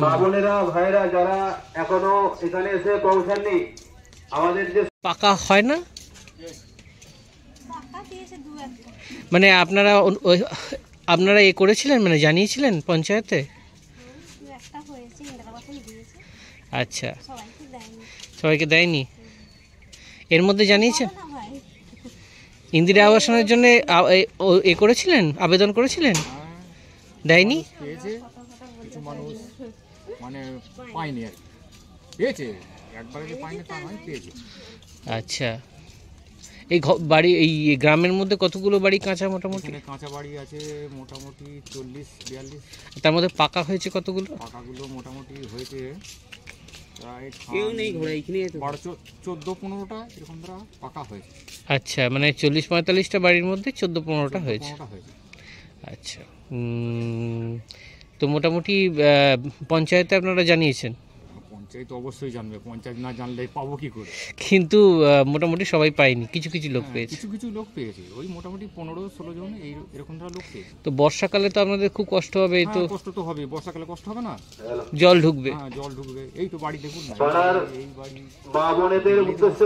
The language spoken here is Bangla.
মা বোনেরা ভাইরা যারা এখনো এখানে এসে পৌঁছাননি, আমাদের যে পাকা হয় না, মানে আপনারা এ করেছিলেন, মানে জানিয়েছিলেন পঞ্চায়েতে? আচ্ছা, সবাইকে দেয়নি। এর মধ্যে জানিয়েছেন ইন্দিরা আবাসনের জন্য এ করেছিলেন, আবেদন করেছিলেন? দেয়নি। কিছু মানুষ মানে পায়নি আর কি, পেয়েছে, একবারে যে পায়নি তা নয়, পেয়েছে। আচ্ছা, এই বাড়ি, এই গ্রামের মধ্যে কতগুলো বাড়ি কাঁচা মোটামুটি? কাঁচা বাড়ি আছে মোটামুটি 40-42। তার মধ্যে পাকা হয়েছে কতগুলো? পাকাগুলো মোটামুটি হয়েছে প্রায় কেউ নেই ঘোড়া এখানে 14-15টা এরকম ধরা পাকা হয়েছে। আচ্ছা, মানে 40-45টা বাড়ির মধ্যে 14-15টা হয়েছে। আচ্ছা, তো মোটামুটি পঞ্চায়েতে আপনারা জানিয়েছেন? পঞ্চায়েত অবশ্যই জানবে, পঞ্চায়েত না জানলে পাবো কি করে। কিন্তু মোটামুটি সবাই পায়নি, কিছু কিছু লোক পেয়েছে। কিছু কিছু লোক পেয়েছে, ওই মোটামুটি 15-16 জন এরকম ধরা লোক পেয়েছে। তো বর্ষাকালে তো আপনাদের খুব কষ্ট হবে। তো কষ্ট তো হবে, বর্ষাকালে কষ্ট হবে না? জল ঢুকবে। জল ঢুকবে। এই তো বাড়ি দেখুন না, এই বাড়ি মা বোনেদের উদ্দেশ্যে